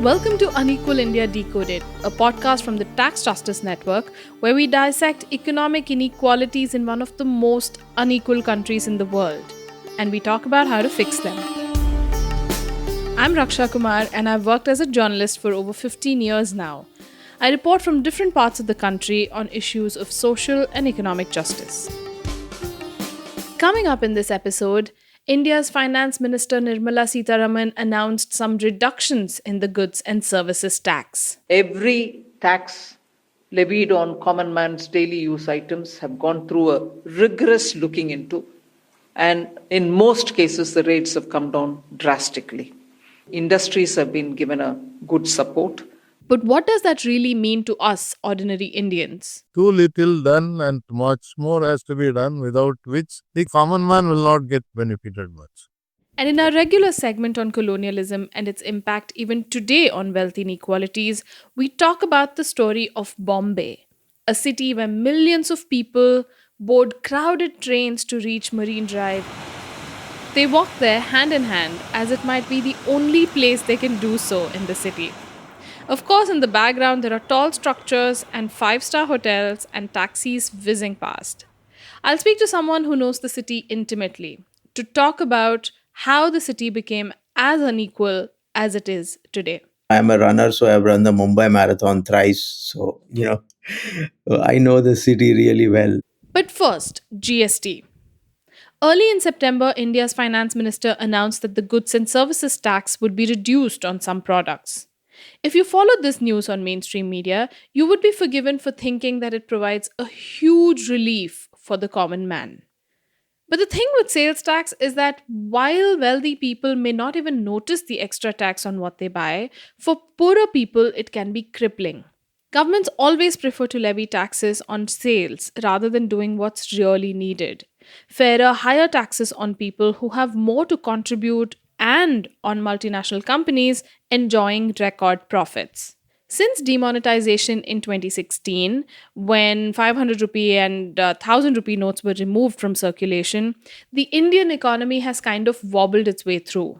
Welcome to Unequal India Decoded, a podcast from the Tax Justice Network, where we dissect economic inequalities in one of the most unequal countries in the world, and we talk about how to fix them. I'm Raksha Kumar, and I've worked as a journalist for over 15 years now. I report from different parts of the country on issues of social and economic justice. Coming up in this episode, India's Finance Minister Nirmala Sitharaman announced some reductions in the goods and services tax. Every tax levied on common man's daily use items have gone through a rigorous looking into, and in most cases the rates have come down drastically. Industries have been given a good support. But what does that really mean to us, ordinary Indians? Too little done and much more has to be done, without which the common man will not get benefited much. And in our regular segment on colonialism and its impact even today on wealth inequalities, we talk about the story of Bombay, a city where millions of people board crowded trains to reach Marine Drive. They walk there hand in hand as it might be the only place they can do so in the city. Of course, in the background, there are tall structures and five-star hotels and taxis whizzing past. I'll speak to someone who knows the city intimately to talk about how the city became as unequal as it is today. I'm a runner, so I've run the Mumbai Marathon thrice. So, I know the city really well. But first, GST. Early in September, India's finance minister announced that the goods and services tax would be reduced on some products. If you followed this news on mainstream media, you would be forgiven for thinking that it provides a huge relief for the common man. But the thing with sales tax is that while wealthy people may not even notice the extra tax on what they buy, for poorer people it can be crippling. Governments always prefer to levy taxes on sales rather than doing what's really needed. Fairer, higher taxes on people who have more to contribute and on multinational companies enjoying record profits. Since demonetization in 2016, when 500 rupee and 1000 rupee notes were removed from circulation, the Indian economy has kind of wobbled its way through.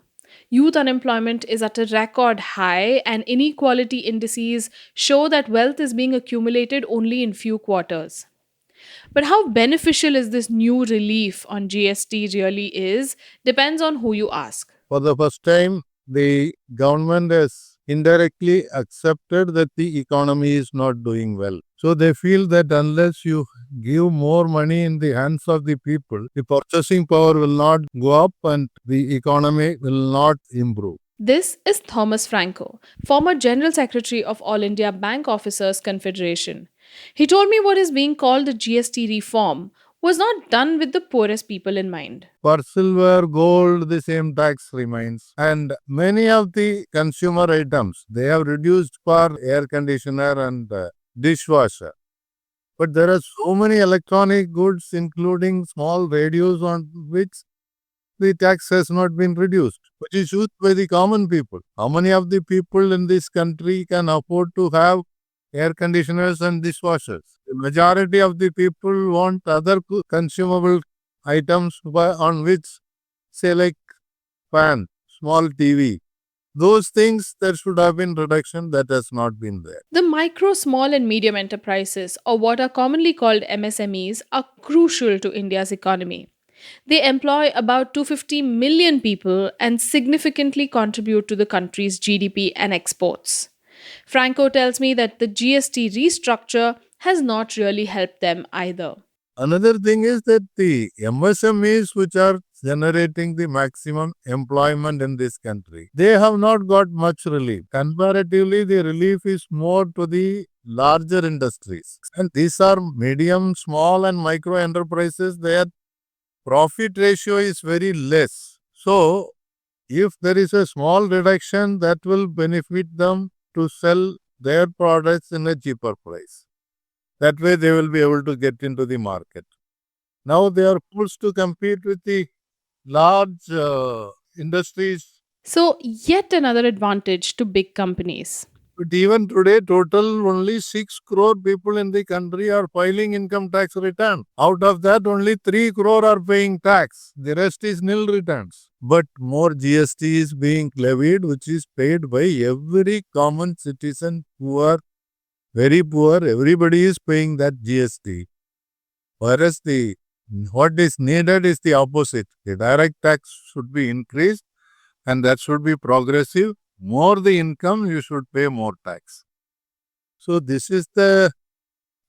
Youth unemployment is at a record high, and inequality indices show that wealth is being accumulated only in few quarters. But how beneficial is this new relief on GST really is depends on who you ask. For the first time, the government has indirectly accepted that the economy is not doing well. So they feel that unless you give more money in the hands of the people, the purchasing power will not go up and the economy will not improve. This is Thomas Franco, former General Secretary of All India Bank Officers Confederation. He told me what is being called the GST reform was not done with the poorest people in mind. For silver, gold, the same tax remains. And many of the consumer items, they have reduced for air conditioner and dishwasher. But there are so many electronic goods, including small radios, on which the tax has not been reduced, which is used by the common people. How many of the people in this country can afford to have air conditioners and dishwashers? The majority of the people want other consumable items on which, say like fan, small TV. Those things, there should have been reduction, that has not been there. The micro, small, and medium enterprises, or what are commonly called MSMEs, are crucial to India's economy. They employ about 250 million people and significantly contribute to the country's GDP and exports. Franco tells me that the GST restructure has not really helped them either. Another thing is that the MSMEs, which are generating the maximum employment in this country, they have not got much relief. Comparatively, the relief is more to the larger industries. And these are medium, small and micro enterprises. Their profit ratio is very less. So, if there is a small reduction, that will benefit them to sell their products in a cheaper price. That way they will be able to get into the market. Now they are forced to compete with the large industries. So, yet another advantage to big companies. But even today, total only 6 crore people in the country are filing income tax return. Out of that, only 3 crore are paying tax. The rest is nil returns. But more GST is being levied, which is paid by every common citizen, poor, very poor. Everybody is paying that GST. Whereas the what is needed is the opposite. The direct tax should be increased and that should be progressive. More the income, you should pay more tax. So this is the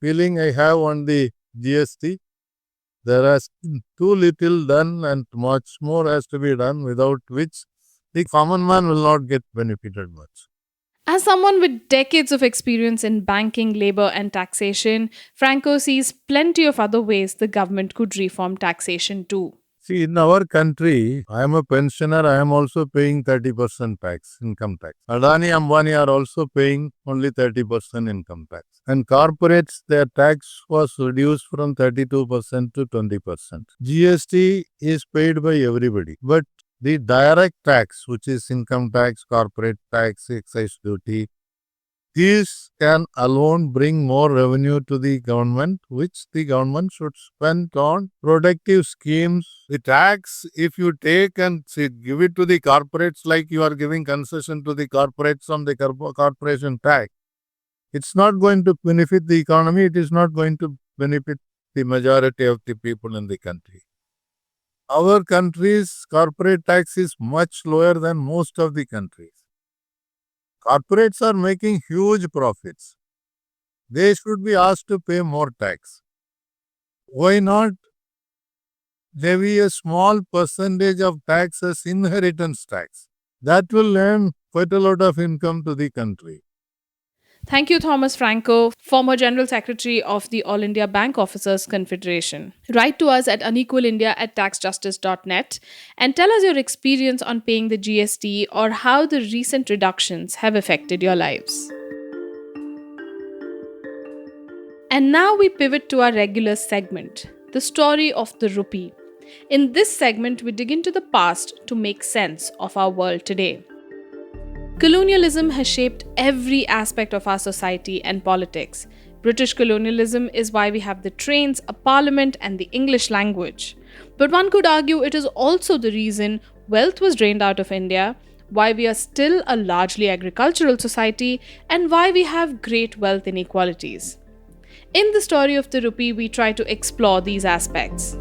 feeling I have on the GST. There has been too little done and much more has to be done, without which the common man will not get benefited much. As someone with decades of experience in banking, labor, and taxation, Franco sees plenty of other ways the government could reform taxation too. See, in our country, I am a pensioner, I am also paying 30% tax, income tax. Adani, Ambani are also paying only 30% income tax. And corporates, their tax was reduced from 32% to 20%. GST is paid by everybody. But the direct tax, which is income tax, corporate tax, excise duty, these can alone bring more revenue to the government, which the government should spend on productive schemes. The tax, if you take and say, give it to the corporates like you are giving concession to the corporates on the corporation tax, it's not going to benefit the economy. It is not going to benefit the majority of the people in the country. Our country's corporate tax is much lower than most of the countries. Corporates are making huge profits. They should be asked to pay more tax. Why not levy a small percentage of tax as inheritance tax? That will earn quite a lot of income to the country. Thank you, Thomas Franco, former General Secretary of the All India Bank Officers Confederation. Write to us at unequalindia at taxjustice.net and tell us your experience on paying the GST or how the recent reductions have affected your lives. And now we pivot to our regular segment, the story of the rupee. In this segment, we dig into the past to make sense of our world today. Colonialism has shaped every aspect of our society and politics. British colonialism is why we have the trains, a parliament, and the English language. But one could argue it is also the reason wealth was drained out of India, why we are still a largely agricultural society, and why we have great wealth inequalities. In the story of the rupee, we try to explore these aspects.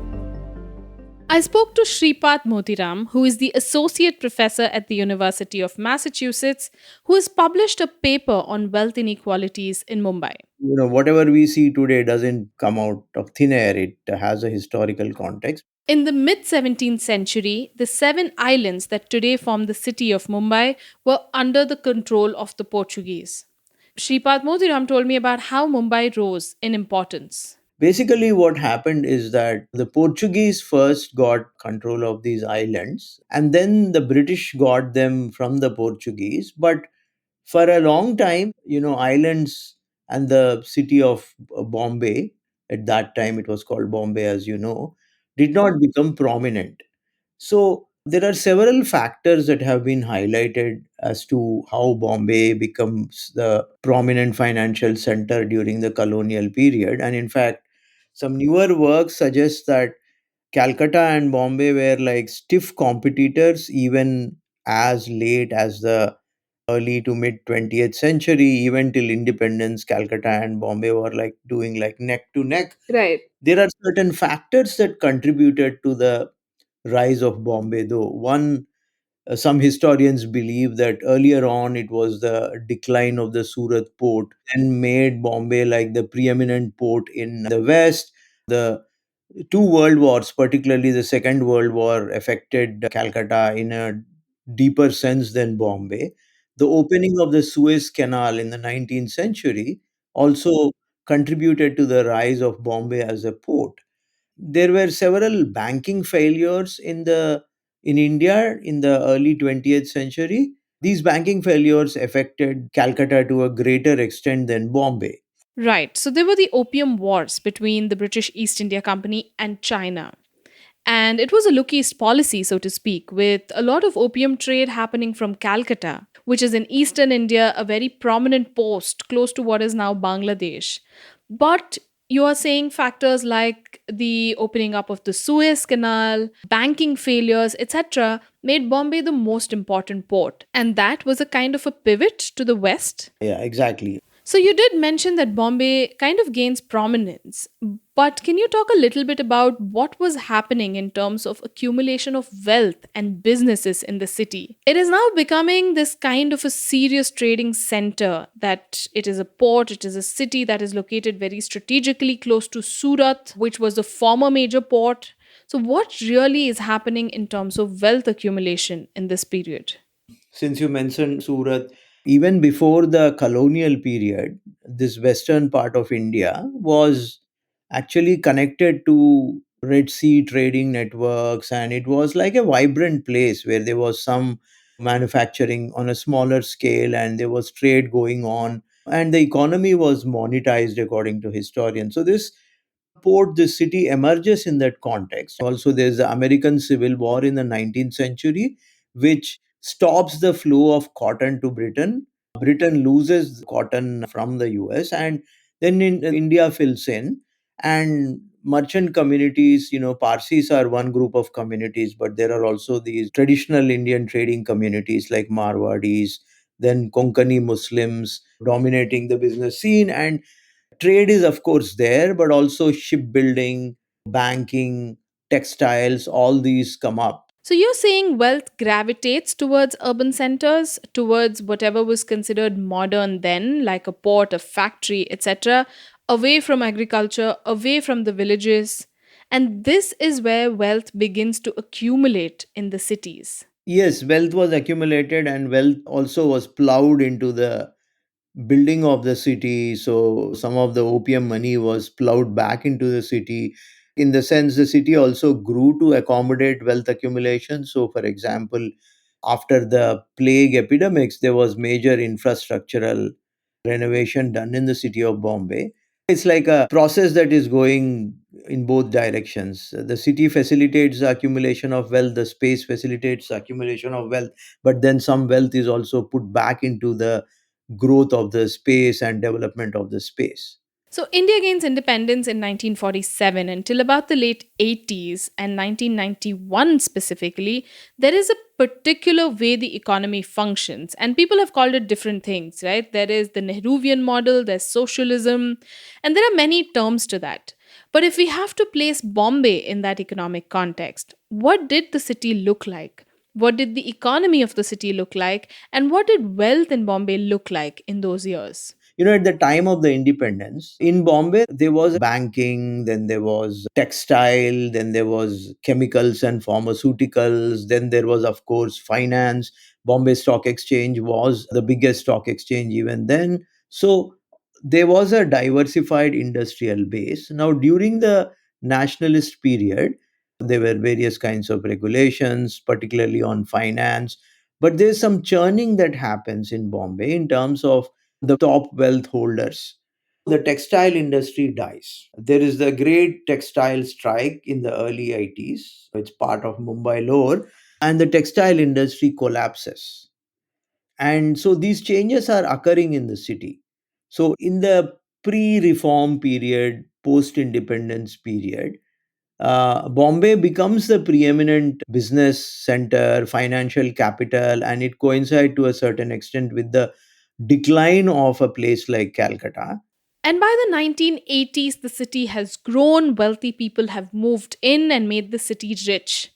I spoke to Sripad Motiram, who is the associate professor at the University of Massachusetts, who has published a paper on wealth inequalities in Mumbai. Whatever we see today doesn't come out of thin air. It has a historical context. In the mid 17th century, the seven islands that today form the city of Mumbai were under the control of the Portuguese. Sripad Motiram told me about how Mumbai rose in importance. Basically, what happened is that the Portuguese first got control of these islands, and then the British got them from the Portuguese. But for a long time, islands and the city of Bombay, at that time it was called Bombay, as you know, did not become prominent. So there are several factors that have been highlighted as to how Bombay becomes the prominent financial center during the colonial period. And in fact, some newer work suggests that Calcutta and Bombay were like stiff competitors even as late as the early to mid 20th century. Even till independence, Calcutta and Bombay were like doing like neck to neck. Right. There are certain factors that contributed to the rise of Bombay, though. One, some historians believe that earlier on it was the decline of the Surat port and made Bombay like the preeminent port in the West. The two world wars, particularly the Second World War, affected Calcutta in a deeper sense than Bombay. The opening of the Suez Canal in the 19th century also contributed to the rise of Bombay as a port. There were several banking failures in India in the early 20th century. These banking failures affected Calcutta to a greater extent than Bombay. Right. So there were the Opium Wars between the British East India Company and China. And it was a look east policy, so to speak, with a lot of opium trade happening from Calcutta, which is in eastern India, a very prominent post close to what is now Bangladesh. But you are saying factors like the opening up of the Suez Canal, banking failures, etc., made Bombay the most important port. And that was a kind of a pivot to the west. Yeah, exactly. So you did mention that Bombay kind of gains prominence, but can you talk a little bit about what was happening in terms of accumulation of wealth and businesses in the city? It is now becoming this kind of a serious trading center, that it is a port, it is a city that is located very strategically close to Surat, which was the former major port. So what really is happening in terms of wealth accumulation in this period? Since you mentioned Surat, even before the colonial period, this western part of India was actually connected to Red Sea trading networks, and it was like a vibrant place where there was some manufacturing on a smaller scale and there was trade going on, and the economy was monetized according to historians. So this city emerges in that context. Also, there's the American Civil War in the 19th century, which stops the flow of cotton to Britain. Britain loses cotton from the US, and then India fills in. And merchant communities, Parsis are one group of communities, but there are also these traditional Indian trading communities like Marwadis, then Konkani Muslims dominating the business scene. And trade is, of course, there, but also shipbuilding, banking, textiles, all these come up. So you're saying wealth gravitates towards urban centers, towards whatever was considered modern then, like a port, a factory, etc., away from agriculture, away from the villages. And this is where wealth begins to accumulate in the cities. Yes, wealth was accumulated, and wealth also was plowed into the building of the city. So some of the opium money was plowed back into the city. In the sense, the city also grew to accommodate wealth accumulation. So, for example, after the plague epidemics, there was major infrastructural renovation done in the city of Bombay. It's like a process that is going in both directions. The city facilitates the accumulation of wealth, the space facilitates the accumulation of wealth, but then some wealth is also put back into the growth of the space and development of the space. So India gains independence in 1947. Until about the late 80s and 1991 specifically, there is a particular way the economy functions, and people have called it different things, right? There is the Nehruvian model, there's socialism, and there are many terms to that. But if we have to place Bombay in that economic context, what did the city look like? What did the economy of the city look like? And what did wealth in Bombay look like in those years? At the time of the independence, in Bombay, there was banking, then there was textile, then there was chemicals and pharmaceuticals, then there was, of course, finance. Bombay Stock Exchange was the biggest stock exchange even then. So there was a diversified industrial base. Now, during the nationalist period, there were various kinds of regulations, particularly on finance. But there's some churning that happens in Bombay in terms of the top wealth holders. The textile industry dies. There is the great textile strike in the early 80s. It's part of Mumbai Lower, and the textile industry collapses. And so these changes are occurring in the city. So, in the pre reform period, post independence period, Bombay becomes the preeminent business center, financial capital, and it coincides to a certain extent with the decline of a place like Calcutta. And by the 1980s, the city has grown, wealthy people have moved in and made the city rich.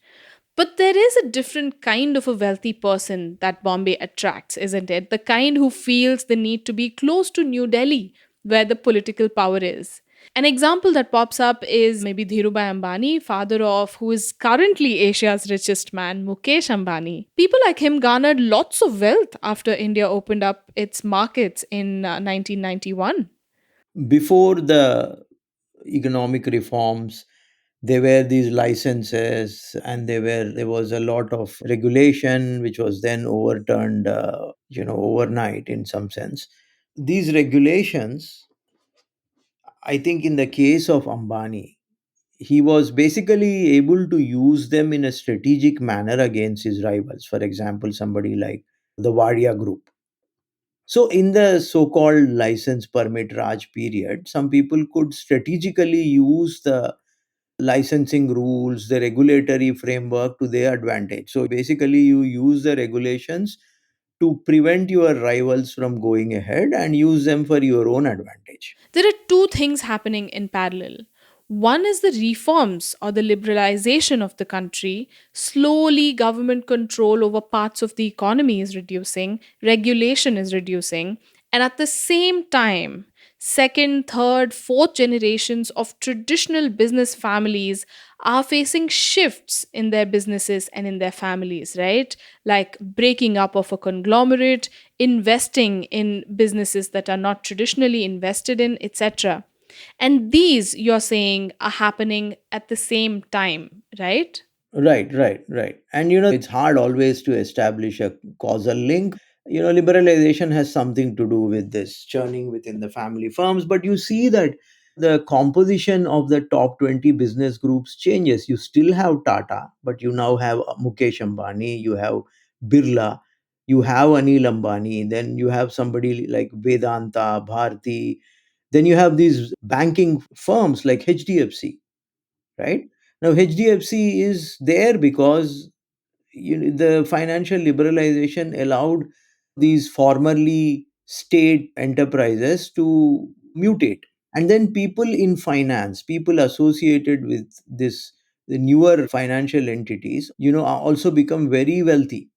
But there is a different kind of a wealthy person that Bombay attracts, isn't it? The kind who feels the need to be close to New Delhi, where the political power is. An example that pops up is maybe Dhirubhai Ambani, father of who is currently Asia's richest man, Mukesh Ambani. People like him garnered lots of wealth after India opened up its markets in 1991. Before the economic reforms, there were these licenses, and there was a lot of regulation which was then overturned, overnight in some sense. These regulations, I think, in the case of Ambani, he was basically able to use them in a strategic manner against his rivals. For example, somebody like the Wadia group. So, in the so called license permit Raj period, some people could strategically use the licensing rules, the regulatory framework to their advantage. So, basically, you use the regulations to prevent your rivals from going ahead and use them for your own advantage. There are two things happening in parallel. One is the reforms or the liberalization of the country. Slowly, government control over parts of the economy is reducing, regulation is reducing, and at the same time, second, third, fourth generations of traditional business families are facing shifts in their businesses and in their families, right? Like breaking up of a conglomerate, investing in businesses that are not traditionally invested in, etc. And these, you're saying, are happening at the same time, right? Right, right, right. And it's hard always to establish a causal link. Liberalization has something to do with this churning within the family firms, but you see that the composition of the top 20 business groups changes. You still have Tata, but you now have Mukesh Ambani, you have Birla, you have Anil Ambani, then you have somebody like Vedanta, Bharti, then you have these banking firms like HDFC, right? Now, HDFC is there because the financial liberalization allowed these formerly state enterprises to mutate. And then people in finance, people associated with this, the newer financial entities, are also become very wealthy.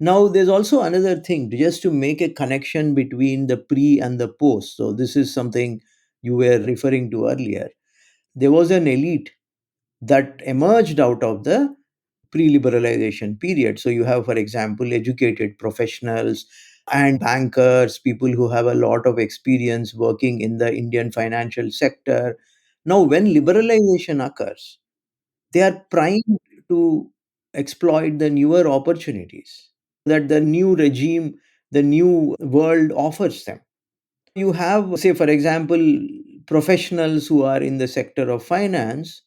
Now, there's also another thing, just to make a connection between the pre and the post. So, this is something you were referring to earlier. There was an elite that emerged out of the pre-liberalization period. So you have, for example, educated professionals and bankers, people who have a lot of experience working in the Indian financial sector. Now, when liberalization occurs, they are primed to exploit the newer opportunities that the new regime, the new world offers them. You have, say, for example, professionals who are in the sector of finance.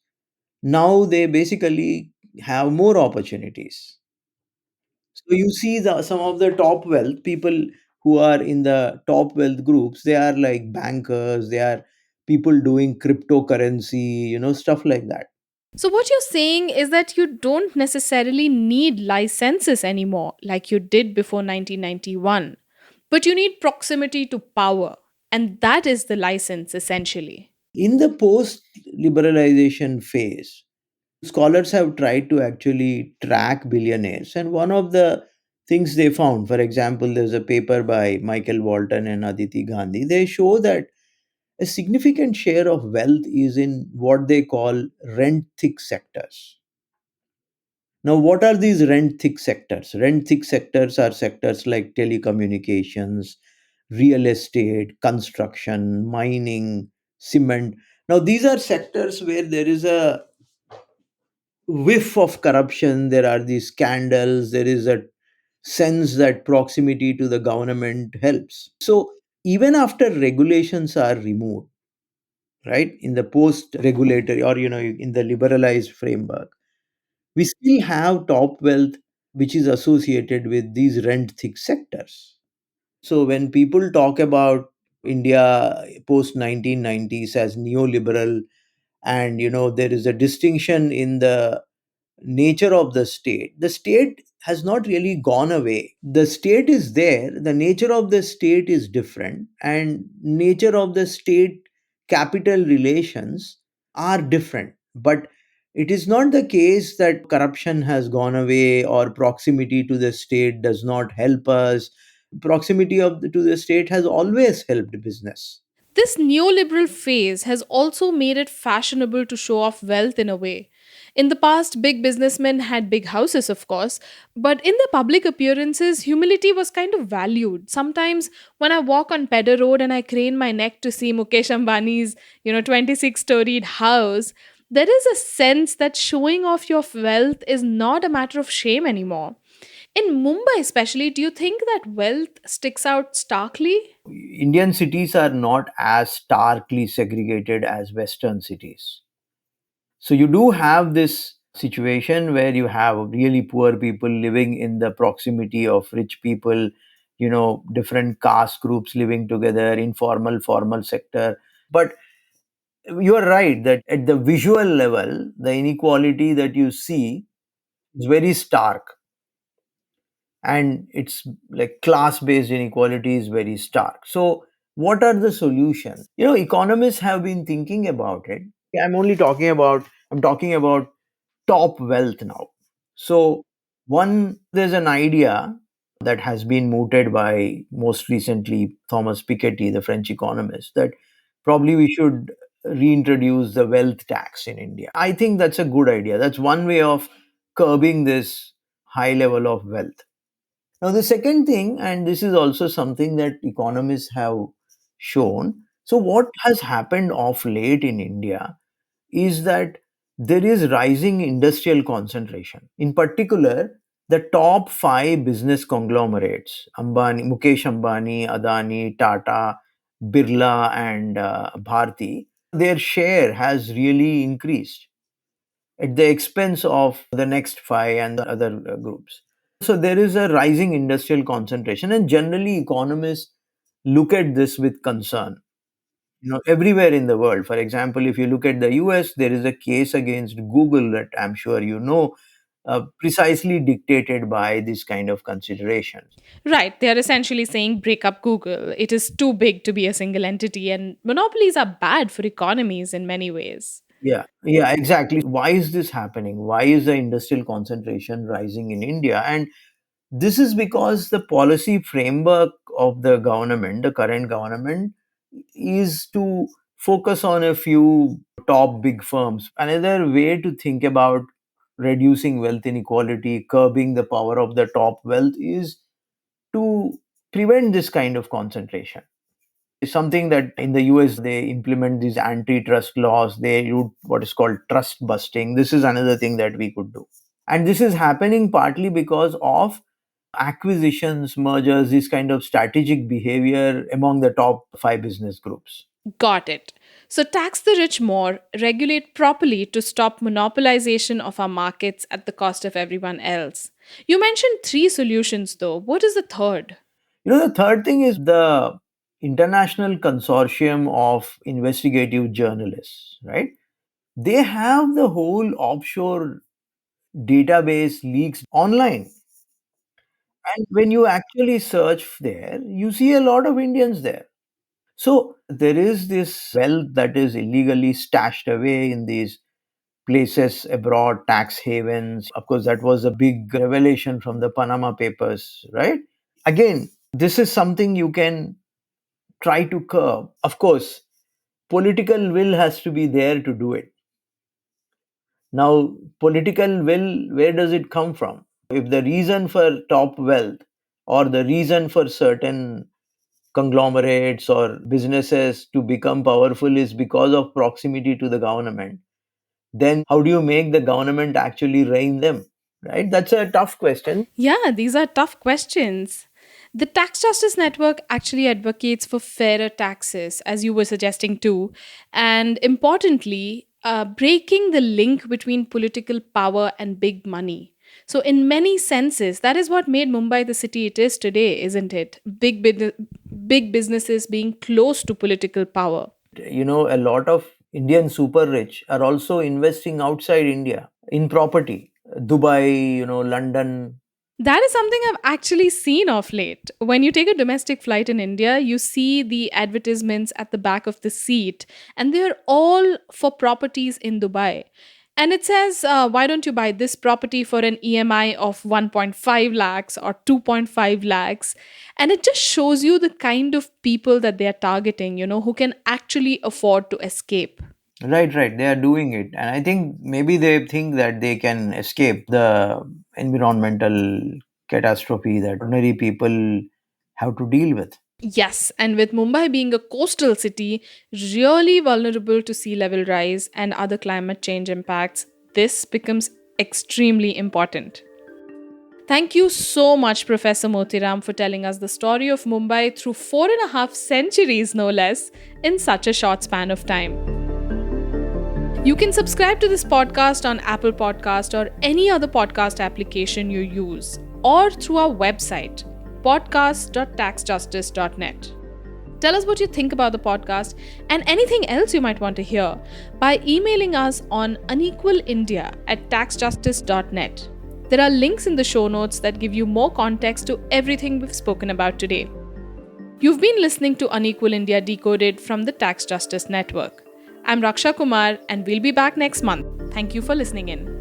Now they basically have more opportunities. So you see some of the top wealth people who are in the top wealth groups, they are like bankers, they are people doing cryptocurrency, stuff like that. So, what you're saying is that you don't necessarily need licenses anymore like you did before 1991, but you need proximity to power. And that is the license essentially. In the post liberalization phase, scholars have tried to actually track billionaires. And one of the things they found, for example, there's a paper by Michael Walton and Aditi Gandhi, they show that a significant share of wealth is in what they call rent thick sectors. Now, what are these rent thick sectors? Rent thick sectors are sectors like telecommunications, real estate, construction, mining, cement. Now, these are sectors where there is a whiff of corruption, there are these scandals, there is a sense that proximity to the government helps. So, even after regulations are removed, right, in the post regulatory or in the liberalized framework, we still have top wealth which is associated with these rent thick sectors. So when people talk about India post 1990s as neoliberal, and there is a distinction in the nature of the state has not really gone away. The state is there, the nature of the state is different, and nature of the state capital relations are different. But it is not the case that corruption has gone away or proximity to the state does not help us. Proximity to the state has always helped business. This neoliberal phase has also made it fashionable to show off wealth in a way. In the past, big businessmen had big houses, of course, but in their public appearances, humility was kind of valued. Sometimes, when I walk on Pedder Road and I crane my neck to see Mukesh Ambani's, 26-storied house, there is a sense that showing off your wealth is not a matter of shame anymore. In Mumbai, especially, do you think that wealth sticks out starkly? Indian cities are not as starkly segregated as Western cities. So you do have this situation where you have really poor people living in the proximity of rich people, different caste groups living together, informal, formal sector. But you are right that at the visual level, the inequality that you see is very stark, and it's like class based inequality is very stark. So what are the solutions? Economists have been thinking about it. I'm talking about top wealth now. So one, there's an idea that has been mooted by most recently Thomas Piketty, the French economist, that probably we should reintroduce the wealth tax in India. I think that's a good idea. That's one way of curbing this high level of wealth. Now, the second thing, and this is also something that economists have shown. So, what has happened of late in India is that there is rising industrial concentration. In particular, the top five business conglomerates, Mukesh Ambani, Adani, Tata, Birla, and Bharti, their share has really increased at the expense of the next five and the other groups. So there is a rising industrial concentration, and generally economists look at this with concern. Everywhere in the world, for example, if you look at the US, there is a case against Google that I'm sure precisely dictated by this kind of considerations. Right, they are essentially saying break up Google. It is too big to be a single entity, and monopolies are bad for economies in many ways. Yeah, exactly. Why is this happening? Why is the industrial concentration rising in India? And this is because the policy framework of the government, the current government, is to focus on a few top big firms. Another way to think about reducing wealth inequality, curbing the power of the top wealth, is to prevent this kind of concentration. It's something that in the US they implement these antitrust laws, they do what is called trust busting. This is another thing that we could do. And this is happening partly because of acquisitions, mergers, this kind of strategic behavior among the top five business groups. Got it. So, tax the rich more, regulate properly to stop monopolization of our markets at the cost of everyone else. You mentioned three solutions, though. What is the third? The third thing is the International Consortium of Investigative Journalists, right? They have the whole offshore database leaks online. And when you actually search there, you see a lot of Indians there. So there is this wealth that is illegally stashed away in these places abroad, tax havens. Of course, that was a big revelation from the Panama Papers, right? Again, this is something you can try to curb. Of course, political will has to be there to do it. Now, political will, where does it come from? If the reason for top wealth or the reason for certain conglomerates or businesses to become powerful is because of proximity to the government, then how do you make the government actually rein them? Right? That's a tough question. Yeah, these are tough questions. The Tax Justice Network actually advocates for fairer taxes, as you were suggesting too, and importantly, breaking the link between political power and big money. So, in many senses, that is what made Mumbai the city it is today, isn't it? Big businesses being close to political power. A lot of Indian super rich are also investing outside India in property. Dubai, London. That is something I've actually seen of late. When you take a domestic flight in India, you see the advertisements at the back of the seat, and they're all for properties in Dubai. And it says, why don't you buy this property for an EMI of 1.5 lakhs or 2.5 lakhs? And it just shows you the kind of people that they're targeting, who can actually afford to escape. Right. They are doing it. And I think maybe they think that they can escape the environmental catastrophe that ordinary people have to deal with. Yes, and with Mumbai being a coastal city, really vulnerable to sea level rise and other climate change impacts, this becomes extremely important. Thank you so much, Professor Motiram, for telling us the story of Mumbai through 4.5 centuries, no less, in such a short span of time. You can subscribe to this podcast on Apple Podcast or any other podcast application you use, or through our website, podcast.taxjustice.net. Tell us what you think about the podcast and anything else you might want to hear by emailing us on unequalindia@taxjustice.net. There are links in the show notes that give you more context to everything we've spoken about today. You've been listening to Unequal India Decoded from the Tax Justice Network. I'm Raksha Kumar, and we'll be back next month. Thank you for listening in.